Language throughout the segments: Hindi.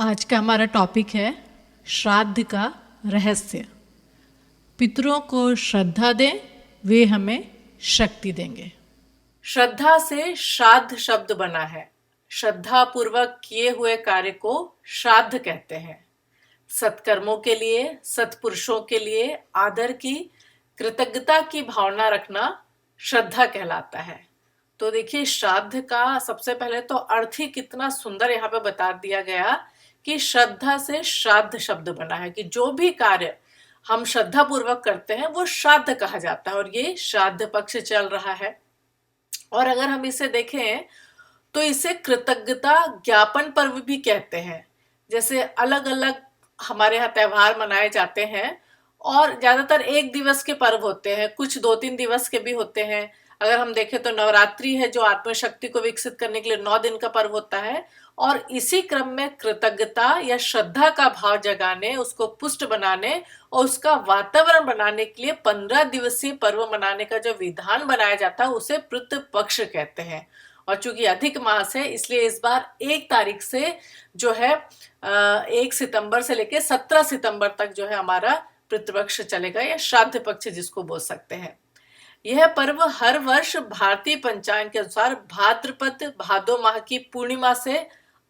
आज का हमारा टॉपिक है श्राद्ध का रहस्य। पितरों को श्रद्धा दें, वे हमें शक्ति देंगे। श्रद्धा से श्राद्ध शब्द बना है। श्रद्धा पूर्वक किए हुए कार्य को श्राद्ध कहते हैं। सत्कर्मों के लिए, सत्पुरुषों के लिए आदर की, कृतज्ञता की भावना रखना श्रद्धा कहलाता है। तो देखिए, श्राद्ध का सबसे पहले तो अर्थ ही कितना सुंदर यहाँ पे बता दिया गया कि श्रद्धा से श्राद्ध शब्द बना है कि जो भी कार्य हम श्रद्धा पूर्वक करते हैं वो श्राद्ध कहा जाता है। और ये श्राद्ध पक्ष चल रहा है। और अगर हम इसे देखें तो इसे कृतज्ञता ज्ञापन पर्व भी कहते हैं। जैसे अलग अलग हमारे यहाँ त्योहार मनाए जाते हैं और ज्यादातर एक दिवस के पर्व होते हैं, कुछ 2-3 दिवस के भी होते हैं। अगर हम देखें तो नवरात्रि है जो आत्मशक्ति को विकसित करने के लिए 9 दिन का पर्व होता है। और इसी क्रम में कृतज्ञता या श्रद्धा का भाव जगाने, उसको पुष्ट बनाने और उसका वातावरण बनाने के लिए 15 दिवसीय पर्व मनाने का जो विधान बनाया जाता है उसे पितृपक्ष कहते हैं। और चूंकि अधिक मास है इसलिए इस बार 1 तारीख से जो है 1 सितंबर से लेकर 17 सितंबर तक जो है हमारा पितृपक्ष चलेगा या श्राद्ध पक्ष जिसको बोल सकते हैं। यह पर्व हर वर्ष भारतीय पंचांग के अनुसार भाद्रपद भादो माह की पूर्णिमा से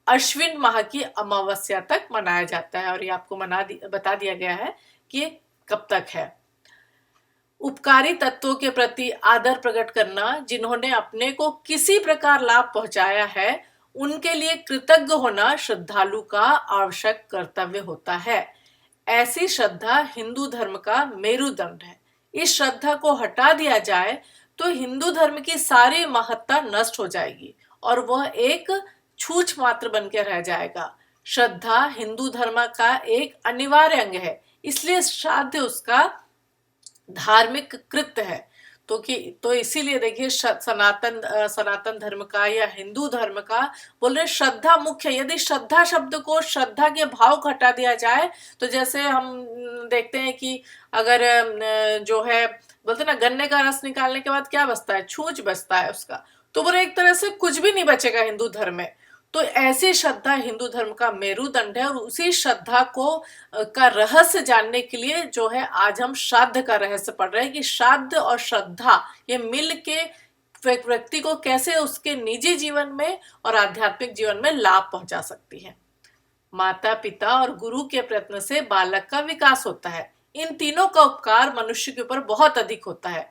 अश्विन माह की अमावस्या तक मनाया जाता है। और ये आपको बता दिया गया है कि ये कब तक है। उपकारी तत्वों के प्रति आदर प्रकट करना, जिन्होंने अपने को किसी प्रकार लाभ पहुंचाया है उनके लिए कृतज्ञ होना श्रद्धालु का आवश्यक कर्तव्य होता है। ऐसी श्रद्धा हिंदू धर्म का मेरुदंड है। इस श्रद्धा को हटा दिया जाए तो हिंदू धर्म की सारी महत्ता नष्ट हो जाएगी और वह एक छूछ मात्र बन के रह जाएगा। श्रद्धा हिंदू धर्म का एक अनिवार्य अंग है, इसलिए श्राद्ध उसका धार्मिक कृत्य है। तो इसीलिए देखिए सनातन धर्म का या हिंदू धर्म का बोल रहे श्रद्धा मुख्य। यदि श्रद्धा शब्द को श्रद्धा के भाव को हटा दिया जाए तो जैसे हम देखते हैं कि अगर जो है बोलते ना गन्ने का रस निकालने के बाद क्या बचता है, छूछ बचता है उसका। तो बोले एक तरह से कुछ भी नहीं बचेगा हिंदू धर्म में। तो ऐसी श्रद्धा हिंदू धर्म का मेरुदंड है और उसी श्रद्धा को का रहस्य जानने के लिए जो है आज हम श्राद्ध का रहस्य पढ़ रहे हैं कि श्राद्ध और श्रद्धा ये मिल के व्यक्ति को कैसे उसके निजी जीवन में और आध्यात्मिक जीवन में लाभ पहुंचा सकती है। माता पिता और गुरु के प्रयत्न से बालक का विकास होता है। इन तीनों का उपकार मनुष्य के ऊपर बहुत अधिक होता है।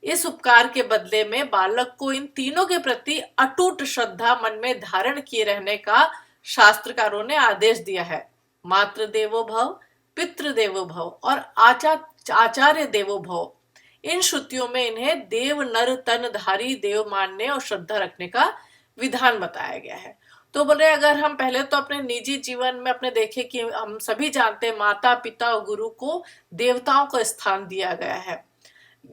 इस उपकार के बदले में बालक को इन तीनों के प्रति अटूट श्रद्धा मन में धारण किए रहने का शास्त्रकारों ने आदेश दिया है। मातृ देवो भव, पितृ देवो भव और आचार्य देवो भव, इन श्रुतियों में इन्हें देव नर तन धारी देव मानने और श्रद्धा रखने का विधान बताया गया है। तो बोले अगर हम पहले तो अपने निजी जीवन में अपने देखें कि हम सभी जानते हैं माता पिता और गुरु को देवताओं का स्थान दिया गया है।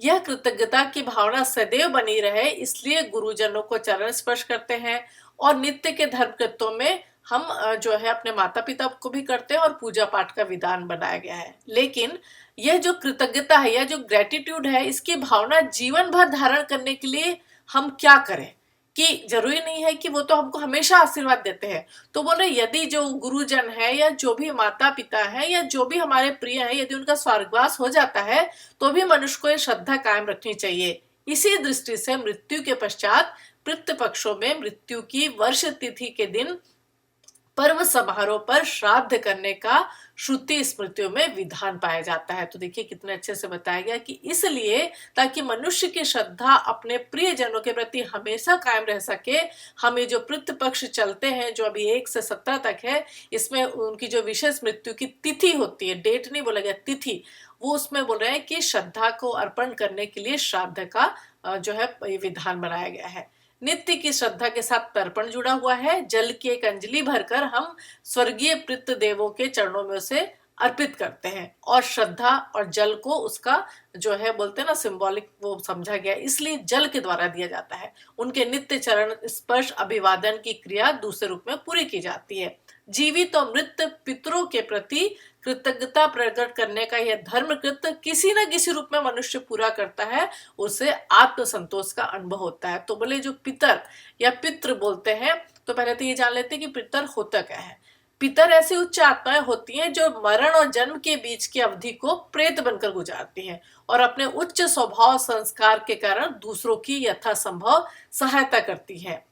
यह कृतज्ञता की भावना सदैव बनी रहे इसलिए गुरुजनों को चरण स्पर्श करते हैं और नित्य के धर्म कृत्यों में हम जो है अपने माता पिता को भी करते हैं और पूजा पाठ का विधान बनाया गया है। लेकिन यह जो कृतज्ञता है या जो ग्रेटिट्यूड है इसकी भावना जीवन भर धारण करने के लिए हम क्या करें कि जरूरी नहीं है कि वो तो हमको हमेशा आशीर्वाद देते हैं। तो बोले यदि जो गुरुजन है या जो भी माता पिता है या जो भी हमारे प्रिय है यदि उनका स्वर्गवास हो जाता है तो भी मनुष्य को ये श्रद्धा कायम रखनी चाहिए। इसी दृष्टि से मृत्यु के पश्चात पितृपक्षों में मृत्यु की वर्ष तिथि के दिन पर्व समारोह पर श्राद्ध करने का श्रुति स्मृतियों में विधान पाया जाता है। तो देखिए कितने अच्छे से बताया गया कि इसलिए ताकि मनुष्य की श्रद्धा अपने प्रिय जनों के प्रति हमेशा कायम रह सके, हम ये जो पितृपक्ष चलते हैं जो अभी 1 से 17 तक है, इसमें उनकी जो विशेष मृत्यु की तिथि होती है, डेट नहीं बोला गया, तिथि, वो उसमें बोल रहे हैं कि श्रद्धा को अर्पण करने के लिए श्राद्ध का जो है विधान बनाया गया है। नित्य की श्रद्धा के साथ तर्पण जुड़ा हुआ है। जल की एक अंजलि भरकर हम स्वर्गीय पितृ देवों के चरणों में उसे अर्पित करते हैं और श्रद्धा और जल को उसका जो है बोलते हैं ना सिंबॉलिक वो समझा गया, इसलिए जल के द्वारा दिया जाता है। उनके नित्य चरण स्पर्श अभिवादन की क्रिया दूसरे रूप में पूरी की जाती है। जीवित और मृत पितरों के प्रति कृतज्ञता प्रकट करने का यह धर्म कृत्य किसी न किसी रूप में मनुष्य पूरा करता है, उसे आत्म संतोष का अनुभव होता है। तो बोले जो पितर या पितृ बोलते हैं तो पहले तो ये जान लेते हैं कि पितर होता क्या है। पितर ऐसी उच्च आत्माएं होती हैं जो मरण और जन्म के बीच की अवधि को प्रेत बनकर गुजारती हैं और अपने उच्च स्वभाव संस्कार के कारण दूसरों की यथासंभव सहायता करती हैं।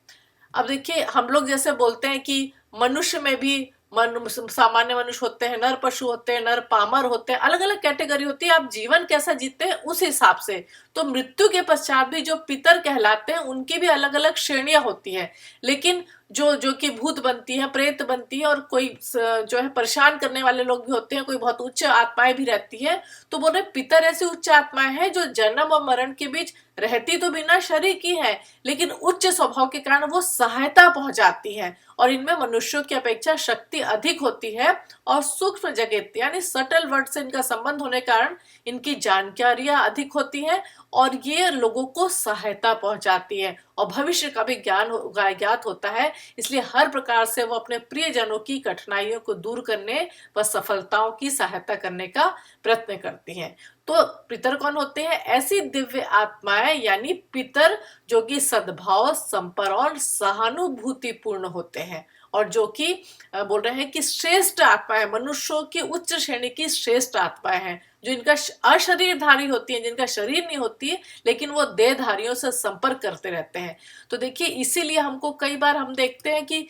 अब देखिए, हम लोग जैसे बोलते हैं कि मनुष्य में भी सामान्य मनुष्य होते हैं, नर पशु होते हैं, नर पामर होते हैं, अलग अलग कैटेगरी होती है। आप जीवन कैसा जीते हैं उस हिसाब से। तो मृत्यु के पश्चात भी जो पितर कहलाते हैं उनकी भी अलग अलग श्रेणियां होती हैं। लेकिन जो कि भूत बनती है, प्रेत बनती है, और कोई जो है परेशान करने वाले लोग भी होते हैं, कोई बहुत उच्च आत्माएं भी रहती है। तो बोल रहे पितर ऐसी उच्च आत्माएं हैं जो जन्म और मरण के बीच रहती तो बिना शरीर की है, लेकिन उच्च स्वभाव के कारण वो सहायता पहुंचाती है और इनमें मनुष्यों की अपेक्षा शक्ति अधिक होती है और सूक्ष्म जगत यानी सटल वर्ड से इनका संबंध होने के कारण इनकी जानकारियां अधिक होती हैं और ये लोगों को सहायता पहुंचाती है और भविष्य का भी ज्ञात होता है। इसलिए हर प्रकार से वो अपने प्रियजनों की कठिनाइयों को दूर करने व सफलताओं की सहायता करने का प्रयत्न करती हैं। तो पितर कौन होते हैं? ऐसी दिव्य आत्माएं यानी पितर जो कि सद्भाव, संपर और सहानुभूतिपूर्ण होते हैं और जो कि बोल रहे हैं कि श्रेष्ठ आत्माएं, मनुष्यों की उच्च श्रेणी की श्रेष्ठ आत्माएं हैं जो इनका अशरीरधारी होती हैं, जिनका शरीर नहीं होती है लेकिन वो देहधारियों से संपर्क करते रहते हैं। तो देखिए, इसीलिए हमको कई बार हम देखते हैं कि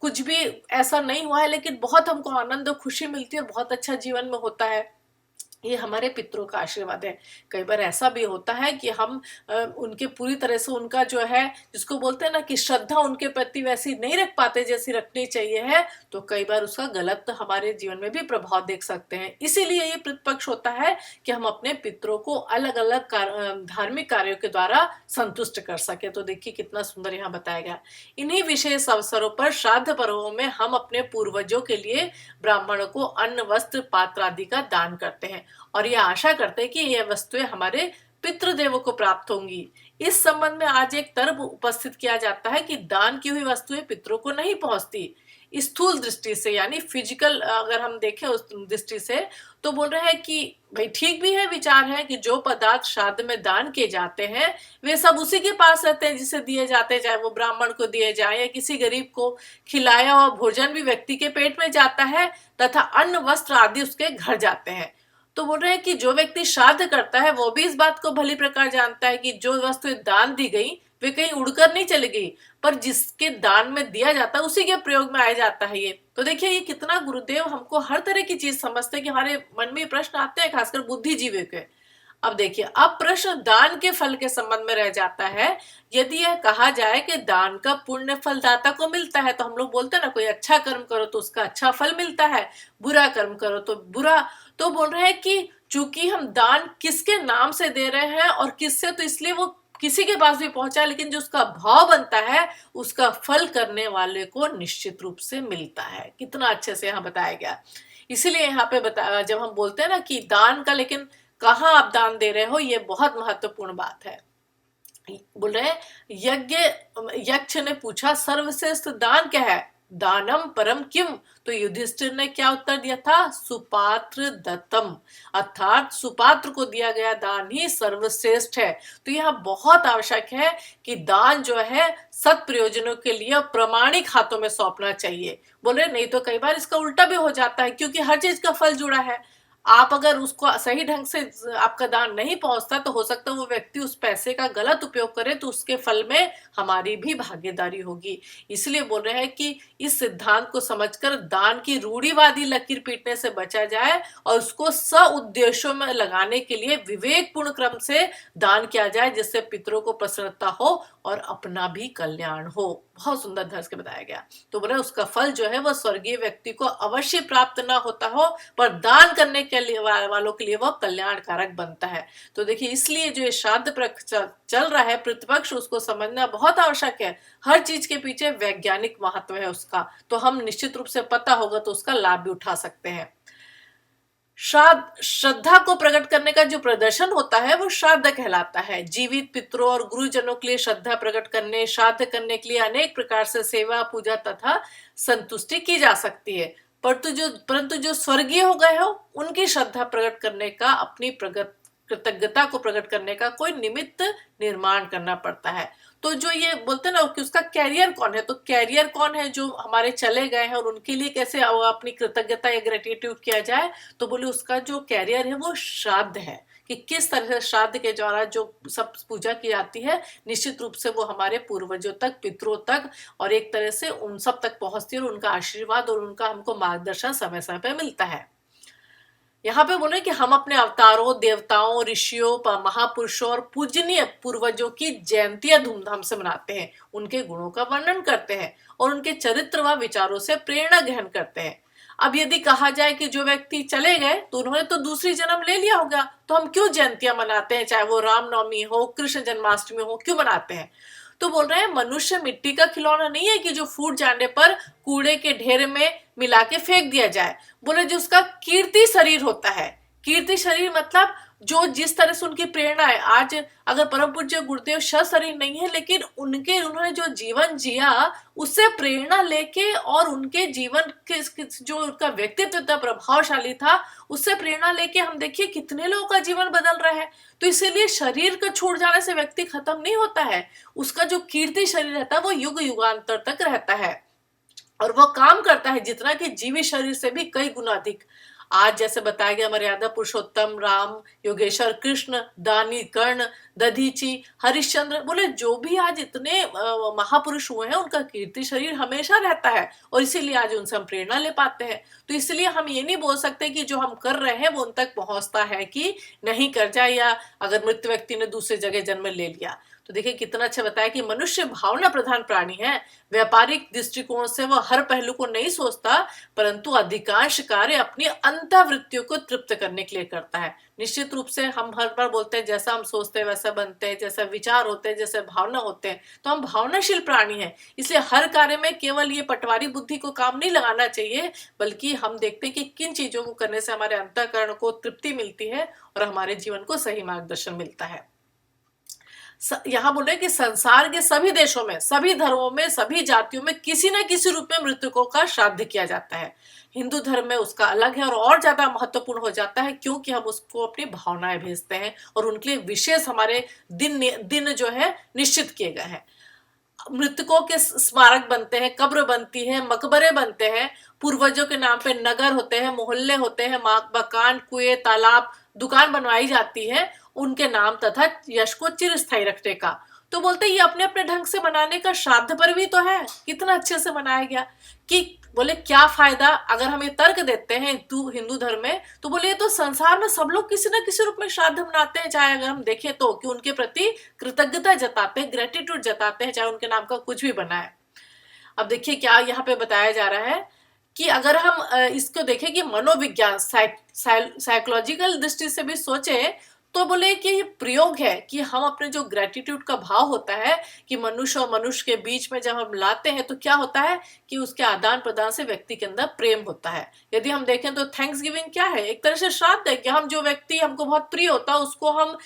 कुछ भी ऐसा नहीं हुआ है लेकिन बहुत हमको आनंद और खुशी मिलती है और बहुत अच्छा जीवन में होता है। ये हमारे पितरों का आशीर्वाद है। कई बार ऐसा भी होता है कि हम उनके पूरी तरह से उनका जो है, जिसको बोलते हैं ना कि श्रद्धा उनके प्रति वैसी नहीं रख पाते जैसी रखनी चाहिए है, तो कई बार उसका गलत हमारे जीवन में भी प्रभाव देख सकते हैं। इसीलिए ये प्रतिपक्ष होता है कि हम अपने पितरों को अलग अलग धार्मिक कार्यों के द्वारा संतुष्ट कर सके। तो देखिए कितना सुंदर यहाँ बताया गया। इन्हीं विशेष अवसरों पर श्राद्ध पर्वों में हम अपने पूर्वजों के लिए ब्राह्मणों को अन्न, वस्त्र, पात्र आदि का दान करते हैं और ये आशा करते हैं कि ये वस्तुएं हमारे पितृदेवों को प्राप्त होंगी। इस संबंध में आज एक तर्क उपस्थित किया जाता है कि दान की हुई वस्तुएं पितरों को नहीं पहुंचती। स्थूल दृष्टि से यानी फिजिकल अगर हम देखें उस दृष्टि से, तो बोल रहे हैं कि भाई ठीक भी है, विचार है कि जो पदार्थ श्राद्ध में दान किए जाते हैं वे सब उसी के पास रहते हैं जिसे दिए जाते हैं, चाहे वो ब्राह्मण को दिए जाए या किसी गरीब को। खिलाया हुआ भोजन भी व्यक्ति के पेट में जाता है तथा अन्न, वस्त्र आदि उसके घर जाते हैं। तो बोल रहे हैं कि जो व्यक्ति श्राद्ध करता है वो भी इस बात को भली प्रकार जानता है कि जो वस्तु दान दी गई वे कहीं उड़कर नहीं चली गई, पर जिसके दान में दिया जाता है उसी के प्रयोग में आया जाता है। ये तो देखिए ये कितना गुरुदेव हमको हर तरह की चीज समझते हैं कि हमारे मन में प्रश्न आते हैं, खासकर बुद्धिजीवी के। अब देखिए, अब प्रश्न दान के फल के संबंध में रह जाता है। यदि यह कहा जाए कि दान का पुण्य फल दाता को मिलता है, तो हम लोग बोलते हैं ना, कोई अच्छा कर्म करो तो उसका अच्छा फल मिलता है, बुरा कर्म करो तो बुरा। तो बोल रहे हैं कि चूंकि हम दान किसके नाम से दे रहे हैं और किससे, तो इसलिए वो किसी के पास भी पहुंचा, लेकिन जो उसका भाव बनता है उसका फल करने वाले को निश्चित रूप से मिलता है। कितना अच्छे से यहाँ बताया गया। इसीलिए यहाँ पे जब हम बोलते हैं ना कि दान का, लेकिन कहाँ आप दान दे रहे हो, ये बहुत महत्वपूर्ण बात है। बोल रहे हैं यक्ष ने पूछा सर्वश्रेष्ठ दान क्या है? दानम परम किम? तो युधिष्ठिर ने क्या उत्तर दिया था? सुपात्र दत्तम, अर्थात सुपात्र को दिया गया दान ही सर्वश्रेष्ठ है। तो यह बहुत आवश्यक है कि दान जो है सत प्रयोजनों के लिए प्रमाणिक हाथों में सौंपना चाहिए। बोले नहीं तो कई बार इसका उल्टा भी हो जाता है, क्योंकि हर चीज का फल जुड़ा है। आप अगर उसको सही ढंग से आपका दान नहीं पहुंचता तो हो सकता है वो व्यक्ति उस पैसे का गलत उपयोग करे, तो उसके फल में हमारी भी भागीदारी होगी। इसलिए बोल रहे हैं कि इस सिद्धांत को समझकर दान की रूढ़िवादी लकीर पीटने से बचा जाए और उसको उद्देश्यों में लगाने के लिए विवेकपूर्ण क्रम से दान किया जाए, जिससे पितरों को प्रसन्नता हो और अपना भी कल्याण हो। बहुत सुंदर ढंग से बताया गया। तो बोले उसका फल जो है वह स्वर्गीय व्यक्ति को अवश्य प्राप्त ना होता हो, पर दान करने के लिए वालों के लिए वह कल्याणकारक बनता है। तो देखिए, इसलिए जो ये श्राद्ध चल रहा है प्रतिपक्ष, उसको समझना बहुत आवश्यक है। हर चीज के पीछे वैज्ञानिक महत्व है उसका, तो हम निश्चित रूप से पता होगा तो उसका लाभ भी उठा सकते हैं। श्रद्धा को प्रकट करने का जो प्रदर्शन होता है वो श्राद्ध कहलाता है। जीवित पितरों और गुरुजनों के लिए श्रद्धा प्रकट करने, श्राद्ध करने के लिए अनेक प्रकार से सेवा, पूजा तथा संतुष्टि की जा सकती है, परंतु जो स्वर्गीय हो गए हो उनकी श्रद्धा प्रकट करने का, अपनी कृतज्ञता को प्रकट करने का कोई निमित्त निर्माण करना पड़ता है। तो जो ये बोलते हैं ना कि उसका कैरियर कौन है, तो कैरियर कौन है जो हमारे चले गए हैं और उनके लिए कैसे अपनी कृतज्ञता या ग्रेटिट्यूड किया जाए, तो बोले उसका जो कैरियर है वो श्राद्ध है, कि किस तरह से श्राद्ध के द्वारा जो सब पूजा की जाती है निश्चित रूप से वो हमारे पूर्वजों तक, पितरों तक और एक तरह से उन सब तक पहुंचती है और उनका आशीर्वाद और उनका हमको मार्गदर्शन समय समय पे मिलता है। यहाँ पे बोले कि हम अपने अवतारों, देवताओं, ऋषियों, महापुरुषों और पूजनीय पूर्वजों की जयंतियां धूमधाम से मनाते हैं, उनके गुणों का वर्णन करते हैं और उनके चरित्र व विचारों से प्रेरणा ग्रहण करते हैं। अब यदि कहा जाए कि जो व्यक्ति चले गए तो उन्होंने तो दूसरी जन्म ले लिया होगा, तो हम क्यों जयंतियां मनाते हैं, चाहे वो रामनवमी हो, कृष्ण जन्माष्टमी हो, क्यों मनाते हैं? तो बोल रहे हैं मनुष्य मिट्टी का खिलौना नहीं है कि जो फूट जाने पर कूड़े के ढेर में मिला के फेंक दिया जाए। बोले जो उसका कीर्ति शरीर होता है, कीर्ति शरीर मतलब जो जिस तरह से उनकी प्रेरणा है, आज अगर परम पूज्य गुरुदेव शरीर नहीं है लेकिन उन्होंने जो जीवन जिया उससे प्रेरणा लेके और उनके जीवन के जो उनका व्यक्तित्व था प्रभावशाली था, उससे प्रेरणा लेके हम देखिए कितने लोगों का जीवन बदल रहा है। तो इसीलिए शरीर का छूट जाने से व्यक्ति खत्म नहीं होता है, उसका जो कीर्ति शरीर रहता है वो युग युगांतर तक रहता है और वो काम करता है जितना कि जीवित शरीर से भी कई गुना अधिक। आज जैसे बताया गया मर्यादा पुरुषोत्तम राम, योगेश्वर कृष्ण, दानी कर्ण, दधीची, हरिश्चंद्र, बोले जो भी आज इतने महापुरुष हुए हैं उनका कीर्ति शरीर हमेशा रहता है और इसीलिए आज उनसे हम प्रेरणा ले पाते हैं। तो इसलिए हम ये नहीं बोल सकते कि जो हम कर रहे हैं वो उन तक पहुंचता है कि नहीं कर जाए, या अगर मृत व्यक्ति ने दूसरी जगह जन्म ले लिया। तो देखिए कितना अच्छा बताया कि मनुष्य भावना प्रधान प्राणी है। व्यापारिक दृष्टिकोण से वह हर पहलू को नहीं सोचता, परंतु अधिकांश कार्य अपनी अंतःवृत्तियों को तृप्त करने के लिए करता है। निश्चित रूप से हम हर बार बोलते हैं जैसा हम सोचते हैं वैसा बनते हैं, जैसा विचार होते हैं, जैसे भावना होते हैं, तो हम भावनाशील प्राणी हैं। इसलिए हर कार्य में केवल ये पटवारी बुद्धि को काम नहीं लगाना चाहिए, बल्कि हम देखते हैं कि किन चीजों को करने से हमारे अंतःकरण को तृप्ति मिलती है और हमारे जीवन को सही मार्गदर्शन मिलता है। यहाँ बोल रहे हैं कि संसार के सभी देशों में, सभी धर्मों में, सभी जातियों में किसी न किसी रूप में मृतकों का श्राद्ध किया जाता है। हिंदू धर्म में उसका अलग है और ज्यादा महत्वपूर्ण हो जाता है, क्योंकि हम उसको अपनी भावनाएं भेजते हैं और उनके लिए विशेष हमारे दिन जो है निश्चित किए गए हैं। मृतकों के स्मारक बनते हैं, कब्र बनती है, मकबरे बनते हैं, पूर्वजों के नाम पे नगर होते हैं, मोहल्ले होते हैं, मकान, कुएं, तालाब, दुकान बनवाई जाती है उनके नाम तथा यश को चिरस्थायी रखने का। तो बोलते ये अपने अपने ढंग से मनाने का श्राद्ध पर भी तो है, कितना अच्छे से मनाया गया। कि बोले क्या फायदा अगर हम ये तर्क देते हैं हिंदू धर्म में, तो बोले ये तो संसार में सब लोग किसी न किसी रूप में श्राद्ध मनाते हैं, चाहे अगर हम देखें तो कि उनके प्रति कृतज्ञता जताते हैं, ग्रेटिट्यूड जताते हैं, चाहे उनके नाम का कुछ भी बना है। अब देखिए क्या यहाँ पे बताया जा रहा है कि अगर हम इसको देखें कि मनोविज्ञान साइकोलॉजिकल दृष्टि से भी सोचे, तो बोले कि ये प्रयोग है कि हम अपने जो ग्रेटिट्यूड का भाव होता है कि मनुष्य और मनुष्य के बीच में जब हम लाते हैं तो क्या होता है कि उसके आदान प्रदान से व्यक्ति के अंदर प्रेम होता है। यदि हम देखें तो थैंक्स गिविंग क्या है, एक तरह से श्राद्ध है कि हम जो व्यक्ति हमको बहुत प्रिय होता है उसको हम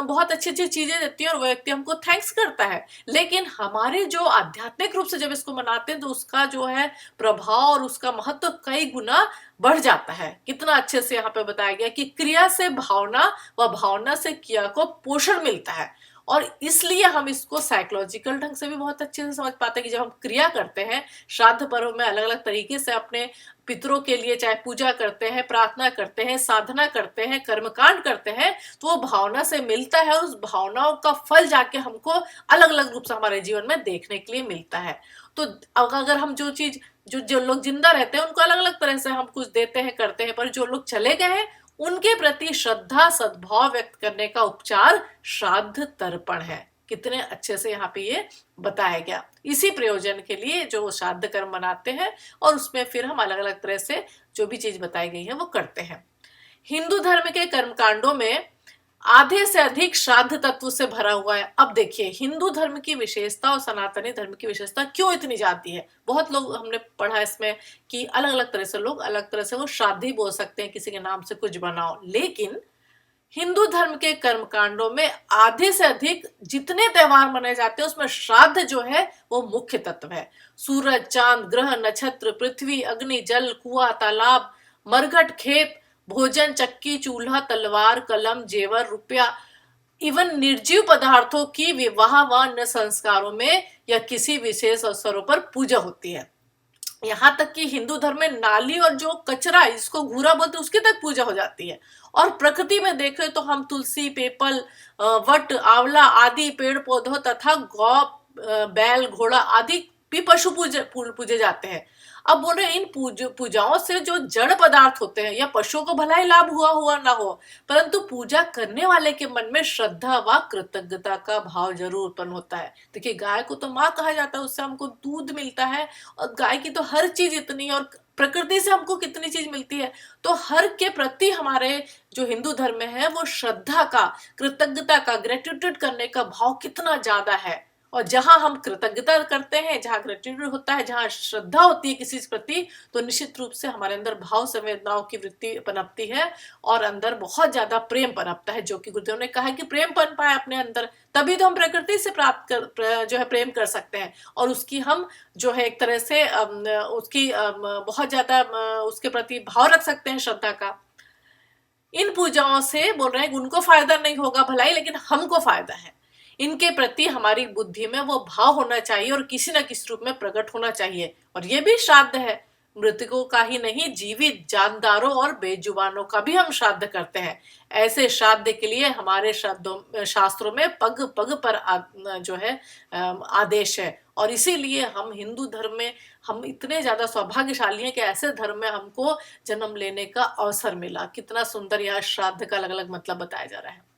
बहुत अच्छी अच्छी चीजें देती है और वो व्यक्ति हमको थैंक्स करता है। लेकिन हमारे जो आध्यात्मिक रूप से जब इसको मनाते हैं तो उसका जो है प्रभाव और उसका महत्व कई गुना बढ़ जाता है। कितना अच्छे से यहाँ पे बताया गया कि क्रिया से भावना व भावना से क्रिया को पोषण मिलता है और इसलिए हम इसको साइकोलॉजिकल ढंग से भी बहुत अच्छे से समझ पाते हैं कि जब हम क्रिया करते हैं श्राद्ध पर्व में अलग अलग तरीके से अपने पितरों के लिए चाहे पूजा करते हैं, प्रार्थना करते हैं, साधना करते हैं, कर्मकांड करते हैं, तो वो भावना से मिलता है और उस भावनाओं का फल जाके हमको अलग अलग रूप से हमारे जीवन में देखने के लिए मिलता है। तो अगर हम जो चीज जो लोग जिंदा रहते हैं उनको अलग अलग तरह से हम कुछ देते हैं, करते हैं, पर जो लोग चले गए हैं उनके प्रति श्रद्धा सद्भाव व्यक्त करने का उपचार श्राद्ध तर्पण है। कितने अच्छे से यहाँ पे ये बताया गया। इसी प्रयोजन के लिए जो श्राद्ध कर्म मनाते हैं और उसमें फिर हम अलग अलग तरह से जो भी चीज बताई गई है वो करते हैं। हिंदू धर्म के कर्मकांडों में आधे से अधिक श्राद्ध तत्व से भरा हुआ है। अब देखिए हिंदू धर्म की विशेषता और सनातनी धर्म की विशेषता क्यों इतनी जाती है। बहुत लोग हमने पढ़ा इसमें कि अलग अलग तरह से लोग अलग तरह से वो श्राद्ध ही बोल सकते हैं, किसी के नाम से कुछ बनाओ, लेकिन हिंदू धर्म के कर्मकांडों में आधे से अधिक जितने त्योहार मनाए जाते हैं उसमें श्राद्ध जो है वो मुख्य तत्व है। सूरज, चांद, ग्रह, नक्षत्र, पृथ्वी, अग्नि, जल, कुआं, तालाब, मरघट, खेत, भोजन, चक्की, चूल्हा, तलवार, कलम, जेवर, रुपया, इवन निर्जीव पदार्थों की विवाह व अन्य संस्कारों में या किसी विशेष अवसरों पर पूजा होती है। यहाँ तक कि हिंदू धर्म में नाली और जो कचरा, इसको घूरा बोलते, उसकी तक पूजा हो जाती है। और प्रकृति में देखें तो हम तुलसी, पीपल, वट, आंवला आदि पेड़ पौधों तथा गौ, बैल, घोड़ा आदि भी पशु पूजे जाते हैं। अब बोल रहे इन पूजाओं से जो जड़ पदार्थ होते हैं या पशुओं को भला ही लाभ हुआ ना हो, परंतु पूजा करने वाले के मन में श्रद्धा व कृतज्ञता का भाव जरूर उत्पन्न होता है। देखिए, गाय को तो माँ कहा जाता है, उससे हमको दूध मिलता है और गाय की तो हर चीज इतनी, और प्रकृति से हमको कितनी चीज मिलती है। तो हर के प्रति हमारे जो हिंदू धर्म में है वो श्रद्धा का, कृतज्ञता का, ग्रेटिट्यूड करने का भाव कितना ज्यादा है। और जहां हम कृतज्ञता करते हैं, जहां ग्रेटिट्यूड होता है, जहां श्रद्धा होती है किसी के प्रति, तो निश्चित रूप से हमारे अंदर भाव संवेदनाओं की वृत्ति पनपती है और अंदर बहुत ज्यादा प्रेम पनपता है, जो कि गुरुदेव ने कहा है कि प्रेम पन पाए अपने अंदर, तभी तो हम प्रकृति से प्राप्त कर जो है प्रेम कर सकते हैं। और उसकी हम जो है एक तरह से उसकी बहुत ज्यादा उसके प्रति भाव रख सकते हैं, श्रद्धा का। इन पूजाओं से बोल रहे हैं उनको फायदा नहीं होगा भलाई, लेकिन हमको फायदा है। इनके प्रति हमारी बुद्धि में वो भाव होना चाहिए और किसी न किसी रूप में प्रकट होना चाहिए। और ये भी श्राद्ध है, मृतकों का ही नहीं, जीवित जानदारों और बेजुबानों का भी हम श्राद्ध करते हैं। ऐसे श्राद्ध के लिए हमारे शास्त्रों में पग पग पर जो है आदेश है। और इसीलिए हम हिंदू धर्म में हम इतने ज्यादा सौभाग्यशाली हैं कि ऐसे धर्म में हमको जन्म लेने का अवसर मिला। कितना सुंदर यहाँ श्राद्ध का अलग अलग मतलब बताया जा रहा है।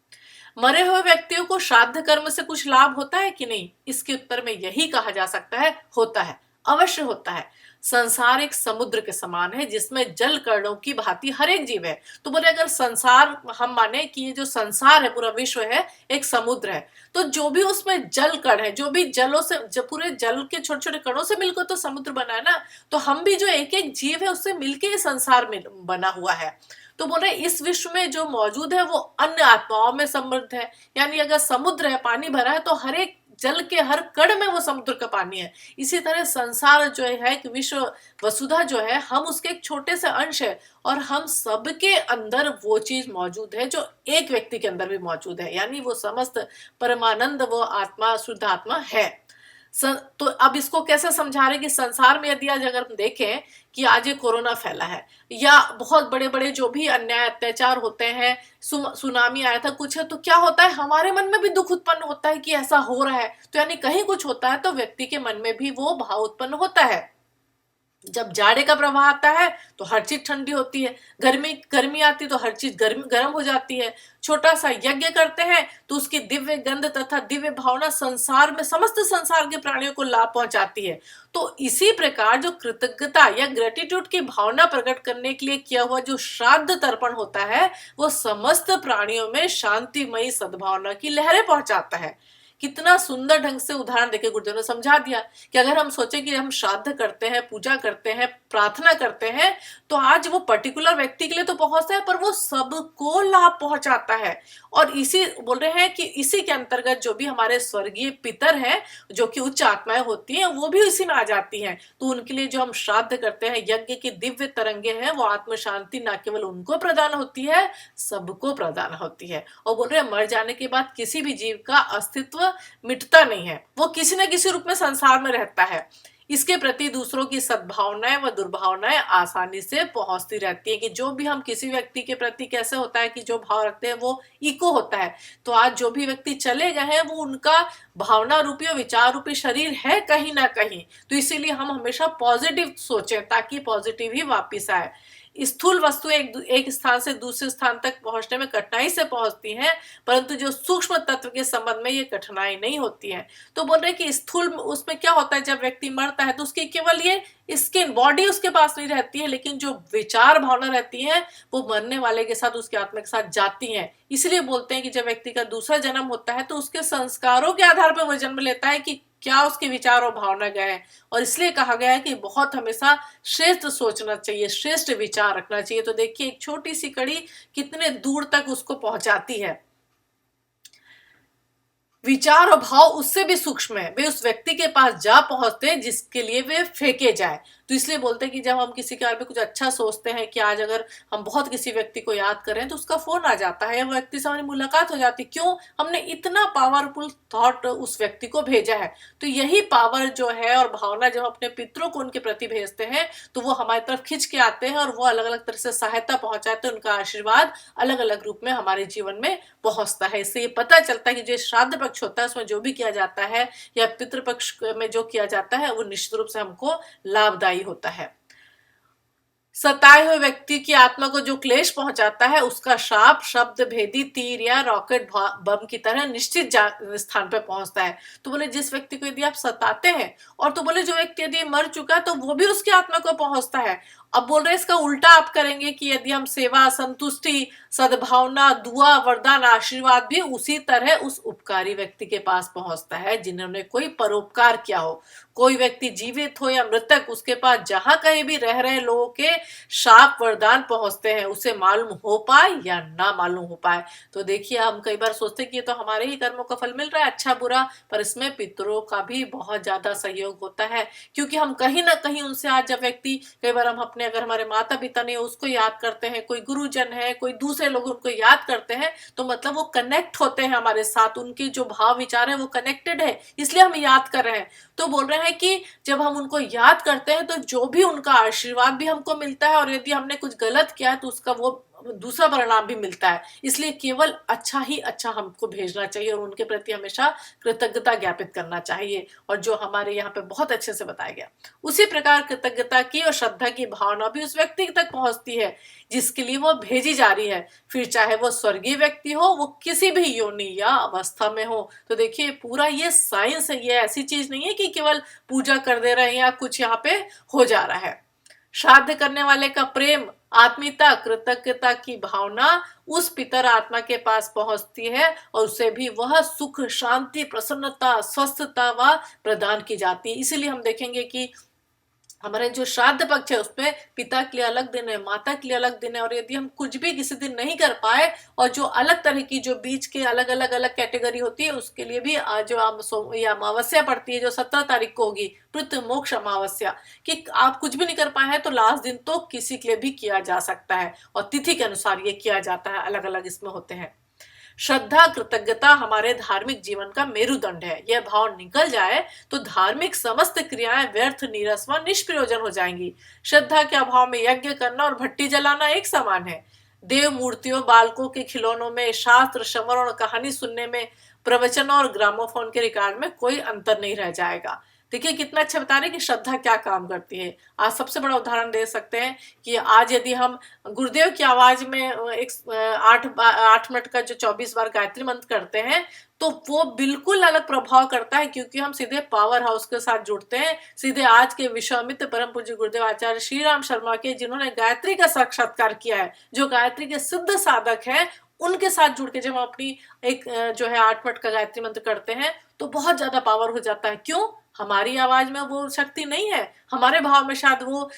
मरे हुए व्यक्तियों को श्राद्ध कर्म से कुछ लाभ होता है कि नहीं? इसके उत्तर में यही कहा जा सकता है, होता है, अवश्य होता है। संसार एक समुद्र के समान है जिसमें जल कणों की भांति हर एक जीव है। तो बोले अगर संसार हम माने कि ये जो संसार है, पूरा विश्व है, एक समुद्र है, तो जो भी उसमें जल कण है, जो भी जलों से, जब पूरे जल के छोटे छोटे कणों से मिलकर तो समुद्र बना है ना, तो हम भी जो एक एक जीव है उससे मिलकर ये संसार में बना हुआ है। तो बोल रहे इस विश्व में जो मौजूद है वो अन्य आत्माओं में समृद्ध है। यानी अगर समुद्र है, पानी भरा है, तो हर एक जल के हर कण में वो समुद्र का पानी है। इसी तरह संसार जो है कि विश्व वसुधा जो है, हम उसके एक छोटे से अंश है और हम सबके अंदर वो चीज मौजूद है जो एक व्यक्ति के अंदर भी मौजूद है। यानी वो समस्त परमानंद वो आत्मा, शुद्ध आत्मा है। तो अब इसको कैसे समझा रहे कि संसार में यदि आज अगर हम देखें कि आज ये कोरोना फैला है या बहुत बड़े बड़े जो भी अन्याय अत्याचार होते हैं, सुनामी आया था, कुछ है, तो क्या होता है, हमारे मन में भी दुख उत्पन्न होता है कि ऐसा हो रहा है। तो यानी कहीं कुछ होता है तो व्यक्ति के मन में भी वो भाव उत्पन्न होता है। जब जाड़े का प्रवाह आता है तो हर चीज ठंडी होती है, गर्मी आती तो हर चीज गर्म हो जाती है। छोटा सा यज्ञ करते हैं तो उसकी दिव्य गंध तथा दिव्य भावना संसार में समस्त संसार के प्राणियों को लाभ पहुंचाती है। तो इसी प्रकार जो कृतज्ञता या ग्रेटिट्यूड की भावना प्रकट करने के लिए किया हुआ जो श्राद्ध तर्पण होता है, वो समस्त प्राणियों में शांतिमयी सद्भावना की लहरें पहुंचाता है। कितना सुंदर ढंग से उदाहरण देके गुरुदेव ने समझा दिया कि अगर हम सोचे कि हम श्राद्ध करते हैं, पूजा करते हैं, प्रार्थना करते हैं, तो आज वो पर्टिकुलर व्यक्ति के लिए तो पहुंचता है पर वो सबको लाभ पहुंचाता है। और इसी बोल रहे हैं कि इसी के अंतर्गत जो भी हमारे स्वर्गीय पितर हैं, जो कि उच्च आत्माएं होती हैं, वो भी इसी में आ जाती हैं। तो उनके लिए जो हम श्राद्ध करते हैं, यज्ञ की दिव्य तरंगे हैं, वो आत्म शांति न केवल उनको प्रदान होती है, सबको प्रदान होती है। और बोल रहे हैं मर जाने के बाद किसी भी जीव का अस्तित्व मिटता नहीं है, वो किसी न किसी रूप में संसार में रहता है। इसके प्रति दूसरों की सद्भावनाएं व दुर्भावनाएं आसानी से पहुंचती रहती है कि जो भी हम किसी व्यक्ति के प्रति कैसे होता है कि जो भाव रखते हैं वो इको होता है। तो आज जो भी व्यक्ति चले गए हैं वो उनका भावना रूपी और विचार रूपी शरीर है कहीं ना कहीं। तो इसीलिए हम हमेशा पॉजिटिव सोचें ताकि पॉजिटिव ही वापिस आए। स्थूल वस्तु एक स्थान से दूसरे स्थान तक पहुंचने में कठिनाई से पहुंचती हैं, परंतु जो सूक्ष्म तत्व के संबंध में ये कठिनाई नहीं होती है। तो बोल रहे कि स्थूल उसमें क्या होता है, जब व्यक्ति मरता है तो उसकी केवल ये स्किन बॉडी उसके पास नहीं रहती है, लेकिन जो विचार भावना रहती है वो मरने वाले के साथ, उसके आत्मा के साथ जाती हैं। इसलिए बोलते हैं कि जब व्यक्ति का दूसरा जन्म होता है तो उसके संस्कारों के आधार पर वो जन्म लेता है कि क्या उसके विचार और भावना गए हैं। और इसलिए कहा गया है कि बहुत हमेशा श्रेष्ठ सोचना चाहिए, श्रेष्ठ विचार रखना चाहिए। तो देखिए एक छोटी सी कड़ी कितने दूर तक उसको पहुंचाती है। विचार और भाव उससे भी सूक्ष्म है, वे उस व्यक्ति के पास जा पहुंचते हैं जिसके लिए वे फेंके जाए। तो इसलिए बोलते हैं कि जब हम किसी के बारे में कुछ अच्छा सोचते हैं कि आज अगर हम बहुत किसी व्यक्ति को याद करें तो उसका फोन आ जाता है या वो व्यक्ति से हमारी मुलाकात हो जाती है, क्यों? हमने इतना पावरफुल थॉट उस व्यक्ति को भेजा है। तो यही पावर जो है और भावना जब हम अपने पितरों को उनके प्रति भेजते हैं तो वो हमारी तरफ खिंच के आते हैं और वो अलग अलग तरह से सहायता पहुंचाते हैं, उनका आशीर्वाद अलग अलग रूप में हमारे जीवन में पहुंचता है। इससे ये पता चलता है कि जो श्राद्ध पक्ष होता है उसमें जो भी किया जाता है या पितृपक्ष में जो किया जाता है वो निश्चित रूप से हमको लाभदायी होता है। सताए हुए व्यक्ति की आत्मा को जो क्लेश पहुंचाता है उसका श्राप शब्द भेदी तीर या रॉकेट बम की तरह निश्चित स्थान पर पहुंचता है। तो बोले जिस व्यक्ति को यदि आप सताते हैं और तो बोले जो व्यक्ति यदि मर चुका तो वो भी उसकी आत्मा को पहुंचता है। अब बोल रहे इसका उल्टा आप करेंगे कि यदि हम सेवा, संतुष्टि, सद्भावना, दुआ, वरदान, आशीर्वाद भी उसी तरह उस उपकारी व्यक्ति के पास पहुंचता है जिन्होंने कोई परोपकार किया हो। कोई व्यक्ति जीवित हो या मृतक, उसके पास जहां कहीं भी रह रहे लोगों के शाप वरदान पहुंचते हैं, उसे मालूम हो पाए या ना मालूम हो पाए। तो देखिए हम कई बार सोचते कि ये तो हमारे ही कर्मों का फल मिल रहा है, अच्छा बुरा, पर इसमें पितरों का भी बहुत ज्यादा सहयोग होता है, क्योंकि हम कहीं ना कहीं उनसे आज जब व्यक्ति कई बार हम अपने अगर हमारे माता पिता ने उसको याद करते हैं, कोई गुरुजन है, कोई दूसरे लोग उनको याद करते हैं, तो मतलब वो कनेक्ट होते हैं हमारे साथ, उनके जो भाव विचार है वो कनेक्टेड है, इसलिए हम याद कर रहे हैं। तो बोल रहे हैं कि जब हम उनको याद करते हैं तो जो भी उनका आशीर्वाद भी हमको मिलता है और यदि हमने कुछ गलत किया है तो उसका वो दूसरा परिणाम भी मिलता है। इसलिए केवल अच्छा ही अच्छा हमको भेजना चाहिए और उनके प्रति हमेशा कृतज्ञता ज्ञापित करना चाहिए, और जो हमारे यहाँ पे बहुत अच्छे से बताया गया। उसी प्रकार कृतज्ञता की और श्रद्धा की भावना भी उस व्यक्ति तक पहुंचती है जिसके लिए वो भेजी जा रही है, फिर चाहे वो स्वर्गीय व्यक्ति हो, वो किसी भी योनि या अवस्था में हो। तो देखिए पूरा ये साइंस है, ये ऐसी चीज नहीं है कि केवल पूजा कर दे रहे हैं या कुछ यहाँ पे हो जा रहा है। श्राद्ध करने वाले का प्रेम, आत्मीयता, कृतज्ञता की भावना उस पितर आत्मा के पास पहुंचती है और उसे भी वह सुख, शांति, प्रसन्नता, स्वस्थता व प्रदान की जाती है। इसीलिए हम देखेंगे कि हमारे जो श्राद्ध पक्ष है उसमें पिता के लिए अलग दिन है, माता के लिए अलग दिन है, और यदि हम कुछ भी किसी दिन नहीं कर पाए और जो अलग तरह की जो बीच के अलग अलग अलग कैटेगरी होती है उसके लिए भी जो अमावस्या पड़ती है जो 17 तारीख को होगी, पृथ्वी मोक्ष अमावस्या, कि आप कुछ भी नहीं कर पाए हैं तो लास्ट दिन तो किसी के लिए भी किया जा सकता है और तिथि के अनुसार ये किया जाता है, अलग अलग इसमें होते हैं। श्रद्धा कृतज्ञता हमारे धार्मिक जीवन का मेरुदंड है। यह भाव निकल जाए तो धार्मिक समस्त क्रियाएं व्यर्थ, नीरस व निष्प्रयोजन हो जाएंगी। श्रद्धा के अभाव में यज्ञ करना और भट्टी जलाना एक समान है। देव मूर्तियों, बालकों के खिलौनों में, शास्त्र श्रवण और कहानी सुनने में, प्रवचन और ग्रामोफोन के रिकॉर्ड में कोई अंतर नहीं रह जाएगा। देखिए कितना अच्छा बता रहे हैं कि श्रद्धा क्या काम करती है। आज सबसे बड़ा उदाहरण दे सकते हैं कि आज यदि हम गुरुदेव की आवाज में 8 मिनट का जो 24 बार गायत्री मंत्र करते हैं तो वो बिल्कुल अलग प्रभाव करता है, क्योंकि हम सीधे पावर हाउस के साथ जुड़ते हैं, सीधे आज के विश्वामित्र परम पूज्य गुरुदेव आचार्य श्री राम शर्मा के, जिन्होंने गायत्री का साक्षात्कार किया है, जो गायत्री के सिद्ध साधक हैं, उनके साथ जुड़ के जब हम अपनी एक जो है 8 मिनट का गायत्री मंत्र करते हैं तो बहुत ज्यादा पावर हो जाता है। क्यों? हमारी आवाज में वो शक्ति नहीं है, हमारे भाव में शायद वो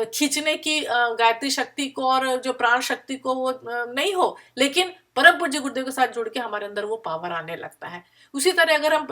खींचने की गायत्री शक्ति को और जो प्राण शक्ति को वो नहीं हो, लेकिन परम पूज्य गुरुदेव के साथ जुड़ के हमारे अंदर वो पावर आने लगता है। उसी तरह अगर हम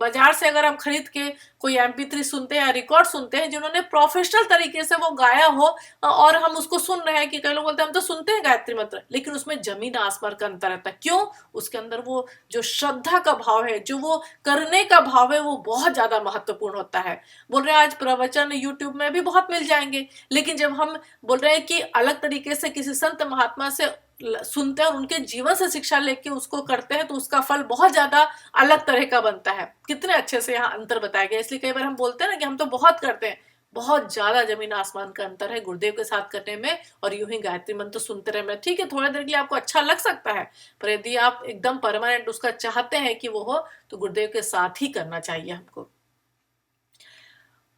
बाजार से अगर हम खरीद के कोई MP3 सुनते हैं या रिकॉर्ड सुनते हैं जिन्होंने प्रोफेशनल तरीके से वो गाया हो और हम उसको सुन रहे हैं, कि कई लोग बोलते हैं हम तो सुनते हैं गायत्री मंत्र, लेकिन उसमें जमीन आसमान का अंतर रहता है। क्यों? उसके अंदर वो जो श्रद्धा का भाव है, जो वो करने का भाव है, वो बहुत ज्यादा महत्वपूर्ण होता है। बोल रहे हैं आज प्रवचन यूट्यूब में भी बहुत मिल जाएंगे, लेकिन जब हम बोल रहे हैं कि अलग तरीके से किसी संत महात्मा से सुनते हैं और उनके जीवन से शिक्षा लेके उसको करते हैं तो उसका फल बहुत ज्यादा अलग तरह का बनता है। कितने अच्छे से यहाँ अंतर बताया गया। इसलिए कई बार हम बोलते हैं ना कि हम तो बहुत करते हैं, बहुत ज्यादा जमीन आसमान का अंतर है गुरुदेव के साथ करने में और यूं ही गायत्री मंत्र सुनते रहे में। ठीक है, थोड़ी देर के लिए आपको अच्छा लग सकता है, पर यदि आप एकदम परमानेंट उसका चाहते हैं कि वो हो तो गुरुदेव के साथ ही करना चाहिए हमको।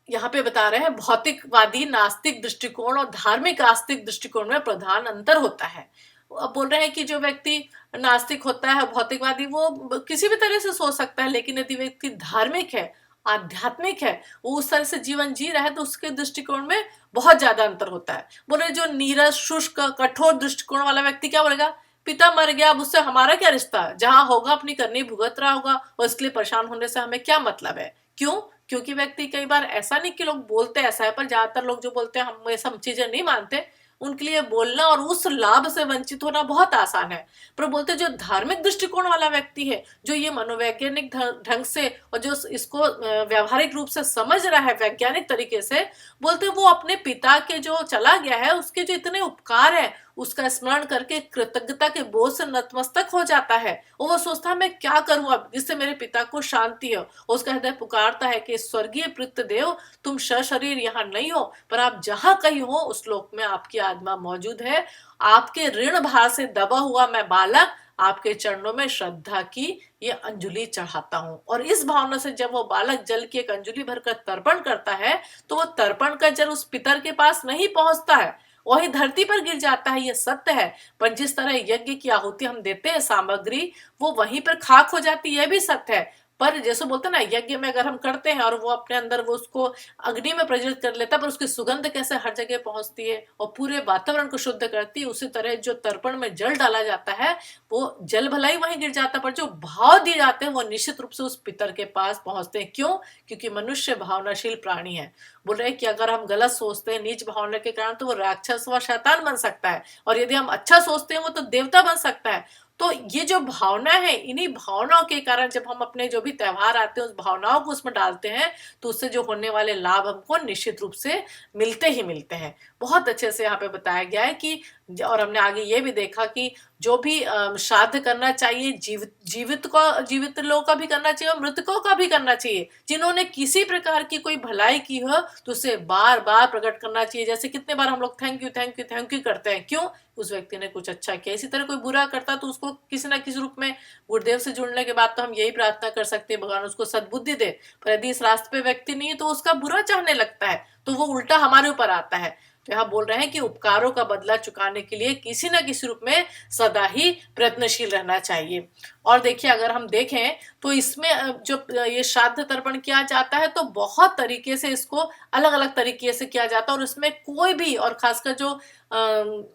यहाँ पे बता रहे हैं भौतिकवादी नास्तिक दृष्टिकोण और धार्मिक आस्तिक दृष्टिकोण में प्रधान अंतर होता है। अब बोल रहे हैं कि जो व्यक्ति नास्तिक होता है, भौतिकवादी, वो किसी भी तरह से सोच सकता है, लेकिन यदि व्यक्ति धार्मिक है, आध्यात्मिक है, वो उस तरह से जीवन जी रहा है तो उसके दृष्टिकोण में बहुत ज्यादा अंतर होता है। बोले जो नीरस, शुष्क, कठोर दृष्टिकोण वाला व्यक्ति क्या बोलेगा, पिता मर गया, अब उससे हमारा क्या रिश्ता, जहां होगा अपनी करनी भुगत रहा होगा, और इसके लिए परेशान होने से हमें क्या मतलब है। क्यों? क्योंकि व्यक्ति कई बार, ऐसा नहीं कि लोग बोलते ऐसा है, पर ज्यादातर लोग जो बोलते हैं हम ये सब चीजें नहीं मानते, उनके लिए बोलना और उस लाभ से वंचित होना बहुत आसान है। पर बोलते जो धार्मिक दृष्टिकोण वाला व्यक्ति है, जो ये मनोवैज्ञानिक ढंग से और जो इसको व्यवहारिक रूप से समझ रहा है वैज्ञानिक तरीके से, बोलते वो अपने पिता के जो चला गया है उसके जो इतने उपकार है उसका स्मरण करके कृतज्ञता के बोझ से नतमस्तक हो जाता है, और वो सोचता है मैं क्या करूं अब जिससे मेरे पिता को शांति हो। उसका हृदय पुकारता है कि स्वर्गीय पितृदेव, तुम सशरीर यहाँ नहीं हो, पर आप जहां कहीं हो उस लोक में आपकी आत्मा मौजूद है। आपके ऋण भार से दबा हुआ मैं बालक आपके चरणों में श्रद्धा की ये अंजलि चढ़ाता हूं। और इस भावना से जब वो बालक जल की एक अंजलि भरकर तर्पण करता है, तो वो तर्पण का जल उस पितर के पास नहीं पहुंचता है, वही धरती पर गिर जाता है, ये सत्य है। पर जिस तरह यज्ञ की आहुति हम देते हैं सामग्री, वो वहीं पर खाक हो जाती है, यह भी सत्य है। पर जैसे बोलते हैं ना, यज्ञ में अगर हम करते हैं और वो अपने अंदर वो उसको अग्नि में प्रज्वलित कर लेता है, पर उसकी सुगंध कैसे हर जगह पहुंचती है और पूरे वातावरण को शुद्ध करती है, उसी तरह जो तर्पण में जल डाला जाता है वो जल भला ही वहीं गिर जाता है, पर जो भाव दिए जाते हैं वो निश्चित रूप से उस पितर के पास पहुंचते हैं। क्यों? क्योंकि मनुष्य भावनाशील प्राणी है। बोल रहे हैं कि अगर हम गलत सोचते हैं नीच भावना के कारण, तो वो राक्षस व शैतान बन सकता है, और यदि हम अच्छा सोचते हैं वो तो देवता बन सकता है। तो ये जो भावना है, इन्हीं भावनाओं के कारण जब हम अपने जो भी त्योहार आते हैं उस भावनाओं को उसमें डालते हैं, तो उससे जो होने वाले लाभ हमको निश्चित रूप से मिलते ही मिलते हैं। बहुत अच्छे से यहाँ पे बताया गया है कि, और हमने आगे ये भी देखा कि जो भी श्राद्ध करना चाहिए, जीवित लोगों का भी करना चाहिए और मृतकों का भी करना चाहिए। जिन्होंने किसी प्रकार की कोई भलाई की हो तो उसे बार बार प्रकट करना चाहिए। जैसे कितने बार हम लोग thank you thank you thank you करते हैं, क्यों? उस व्यक्ति ने कुछ अच्छा किया। इसी तरह कोई बुरा करता तो उसको किसी ना किसी रूप में, गुरुदेव से जुड़ने के बाद तो हम यही प्रार्थना कर सकते हैं भगवान उसको सद्बुद्धि दे। पर यदि इस रास्ते पे व्यक्ति नहीं है तो उसका बुरा चाहने लगता है, तो वो उल्टा हमारे ऊपर आता है। तो यहाँ बोल रहे हैं कि उपकारों का बदला चुकाने के लिए किसी न किसी रूप में सदा ही प्रयत्नशील रहना चाहिए। और देखिए, अगर हम देखें तो इसमें जो ये श्राद्ध तर्पण किया जाता है तो बहुत तरीके से इसको अलग अलग तरीके से किया जाता है, और इसमें कोई भी, और खासकर जो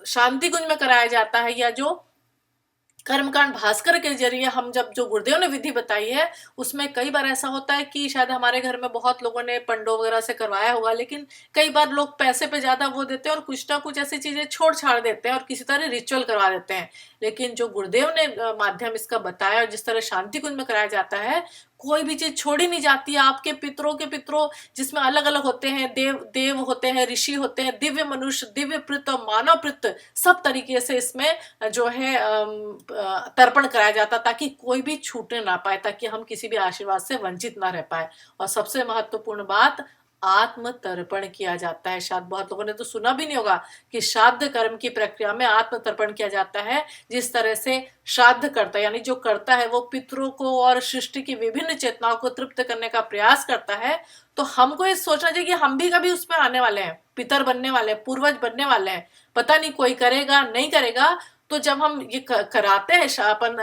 शांति कुंज में कराया जाता है या जो कर्मकांड भास्कर के जरिए हम जब जो गुरुदेव ने विधि बताई है, उसमें कई बार ऐसा होता है कि शायद हमारे घर में बहुत लोगों ने पंडों वगैरह से करवाया होगा, लेकिन कई बार लोग पैसे पे ज्यादा वो देते हैं और कुछ ना कुछ ऐसी चीजें छोड़ छाड़ देते हैं और किसी तरह रिचुअल करवा देते हैं। लेकिन जो गुरुदेव ने माध्यम इसका बताया और जिस तरह शांति कुंज में कराया जाता है, कोई भी चीज छोड़ी नहीं जाती है। आपके पितरों के पितरों, जिसमें अलग अलग होते हैं, देव होते हैं, ऋषि होते हैं, दिव्य मनुष्य, दिव्य प्रीत, मानव प्रीत, सब तरीके से इसमें जो है तर्पण कराया जाता, ताकि कोई भी छूटने ना पाए, ताकि हम किसी भी आशीर्वाद से वंचित ना रह पाए। और सबसे महत्वपूर्ण बात, आत्म तर्पण किया जाता है। शायद बहुत लोगों ने तो सुना भी नहीं होगा कि श्राद्ध कर्म की प्रक्रिया में आत्म तर्पण किया जाता है। जिस तरह से श्राद्ध करता है, यानी जो करता है वो पितरों को और सृष्टि की विभिन्न चेतनाओं को तृप्त करने का प्रयास करता है, तो हमको ये सोचना चाहिए कि हम भी कभी उसमें आने वाले हैं, पितर बनने वाले हैं, पूर्वज बनने वाले हैं। पता नहीं कोई करेगा नहीं करेगा, तो जब हम ये कराते हैं, शापन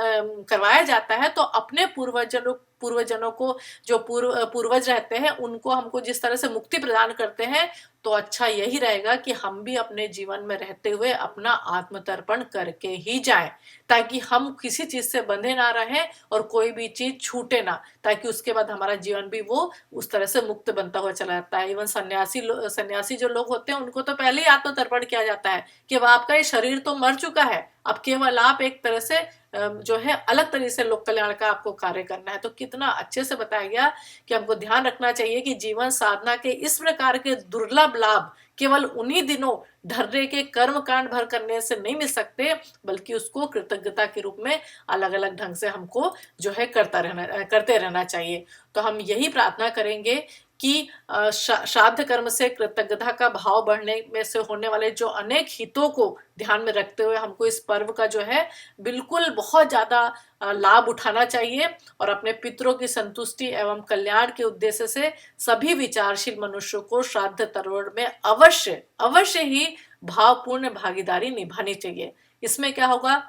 करवाया जाता है, तो अपने पूर्वजनों को, जो पूर्वज रहते हैं, उनको हमको जिस तरह से मुक्ति प्रदान करते हैं, तो अच्छा यही रहेगा कि हम भी अपने जीवन में रहते हुए अपना आत्मतर्पण करके ही जाएं, ताकि हम किसी चीज से बंधे ना रहें और कोई भी चीज छूटे ना, ताकि उसके बाद हमारा जीवन भी वो उस तरह से मुक्त बनता हुआ चला जाता है। इवन सन्यासी जो लोग होते हैं, उनको तो पहले ही आत्मतर्पण किया जाता है कि वह आपका ये शरीर तो मर चुका है, अब केवल आप एक तरह से जो है अलग तरीके से लोक कल्याण का आपको कार्य करना है। तो कितना अच्छे से बताया गया कि हमको ध्यान रखना चाहिए कि जीवन साधना के इस प्रकार के दुर्लभ लाभ केवल उन्हीं दिनों धर्रे के कर्म कांड भर करने से नहीं मिल सकते, बल्कि उसको कृतज्ञता के रूप में अलग अलग ढंग से हमको जो है करते रहना चाहिए। तो हम यही प्रार्थना करेंगे कि श्राद्ध कर्म से कृतज्ञता का भाव बढ़ने में से होने वाले जो अनेक हितों को ध्यान में रखते हुए हमको इस पर्व का जो है बिल्कुल बहुत ज्यादा लाभ उठाना चाहिए, और अपने पितरों की संतुष्टि एवं कल्याण के उद्देश्य से सभी विचारशील मनुष्यों को श्राद्ध तर्पण में अवश्य ही भावपूर्ण भागीदारी निभानी चाहिए। इसमें क्या होगा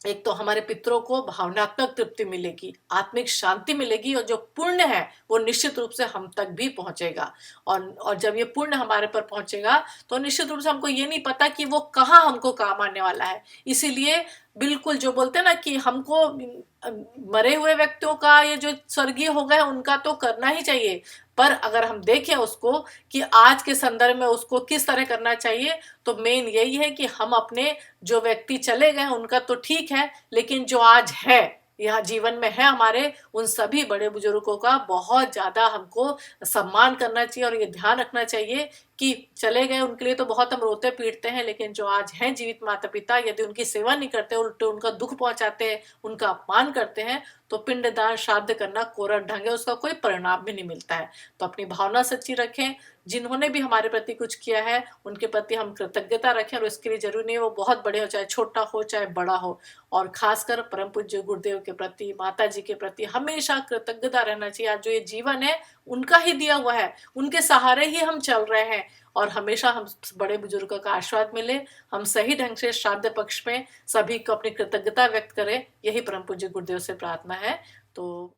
एक तो हमारे पितरों को भावनात्मक तृप्ति मिलेगी, आत्मिक शांति मिलेगी, और जो पुण्य है वो निश्चित रूप से हम तक भी पहुंचेगा। और जब ये पुण्य हमारे पर पहुंचेगा तो निश्चित रूप से हमको ये नहीं पता कि वो कहाँ हमको काम आने वाला है। इसीलिए बिल्कुल जो बोलते हैं ना कि हमको मरे हुए व्यक्तियों का, ये जो स्वर्गीय हो गए उनका तो करना ही चाहिए, पर अगर हम देखें उसको कि आज के संदर्भ में उसको किस तरह करना चाहिए, तो मेन यही है कि हम अपने जो व्यक्ति चले गए उनका तो ठीक है, लेकिन जो आज है यहाँ जीवन में है हमारे, उन सभी बड़े बुजुर्गों का बहुत ज्यादा हमको सम्मान करना चाहिए। और ये ध्यान रखना चाहिए कि चले गए उनके लिए तो बहुत हम रोते पीटते हैं, लेकिन जो आज हैं जीवित माता पिता, यदि उनकी सेवा नहीं करते, उल्टे उनका दुख पहुंचाते हैं, उनका अपमान करते हैं, तो पिंडदान श्राद्ध करना कोरा ढंग है, उसका कोई परिणाम भी नहीं मिलता है। तो अपनी भावना सच्ची रखें, जिन्होंने भी हमारे प्रति कुछ किया है उनके प्रति हम कृतज्ञता रखें, और इसके लिए जरूरी नहीं है वो बहुत बड़े हो, चाहे छोटा हो चाहे बड़ा हो। और खासकर परम पूज्य गुरुदेव के प्रति, माता जी के प्रति हमेशा कृतज्ञता रहना चाहिए। आज जो ये जीवन है उनका ही दिया हुआ है, उनके सहारे ही हम चल रहे हैं, और हमेशा हम बड़े बुजुर्गों का आशीर्वाद मिले, हम सही ढंग से श्राद्ध पक्ष में सभी को अपनी कृतज्ञता व्यक्त करें, यही परम पूज्य गुरुदेव से प्रार्थना है। तो